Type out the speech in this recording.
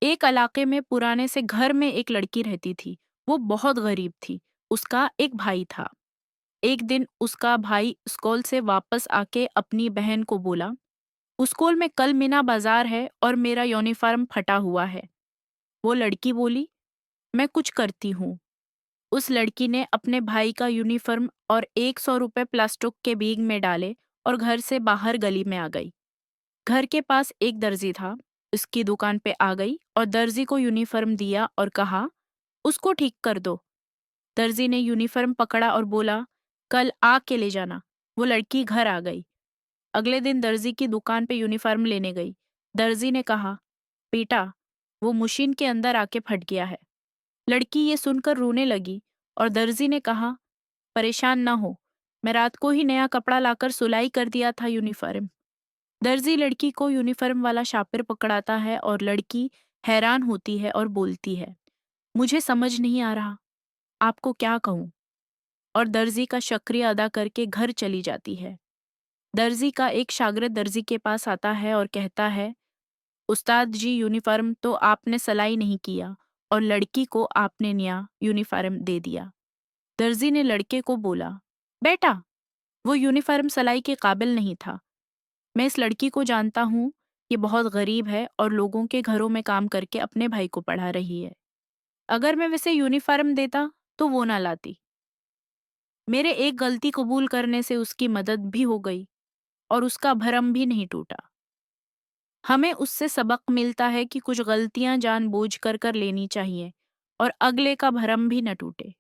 एक इलाके में पुराने से घर में एक लड़की रहती थी। वो बहुत गरीब थी। उसका एक भाई था। एक दिन उसका भाई स्कूल से वापस आके अपनी बहन को बोला, स्कूल में कल मीना बाजार है और मेरा यूनिफॉर्म फटा हुआ है। वो लड़की बोली, मैं कुछ करती हूँ। उस लड़की ने अपने भाई का यूनिफॉर्म और 100 रुपए प्लास्टिक के बैग में डाले और घर से बाहर गली में आ गई। घर के पास एक दर्जी था। उसकी दुकान पे आ गई और दर्जी को यूनिफॉर्म दिया और कहा, उसको ठीक कर दो। दर्जी ने यूनिफॉर्म पकड़ा और बोला, कल आके ले जाना। वो लड़की घर आ गई। अगले दिन दर्जी की दुकान पे यूनिफॉर्म लेने गई। दर्जी ने कहा, बेटा, वो मशीन के अंदर आके फट गया है। लड़की ये सुनकर रोने लगी और दर्जी ने कहा, परेशान ना हो, मैं रात को ही नया कपड़ा लाकर सुलाई कर दिया था यूनिफॉर्म। दर्जी लड़की को यूनिफॉर्म वाला शातिर पकड़ाता है और लड़की हैरान होती है और बोलती है, मुझे समझ नहीं आ रहा, आपको क्या कहूँ। और दर्जी का शुक्रिया अदा करके घर चली जाती है। दर्जी का एक शागिर्द दर्जी के पास आता है और कहता है, उस्ताद जी, यूनिफॉर्म तो आपने सिलाई नहीं किया और लड़की को आपने नया यूनिफॉर्म दे दिया। दर्जी ने लड़के को बोला, बेटा, वो यूनिफॉर्म सिलाई के काबिल नहीं था। मैं इस लड़की को जानता हूँ। ये बहुत गरीब है और लोगों के घरों में काम करके अपने भाई को पढ़ा रही है। अगर मैं वैसे यूनिफॉर्म देता तो वो ना लाती। मेरे एक गलती कबूल करने से उसकी मदद भी हो गई और उसका भरम भी नहीं टूटा। हमें उससे सबक मिलता है कि कुछ गलतियां जानबूझ कर लेनी चाहिए और अगले का भरम भी न टूटे।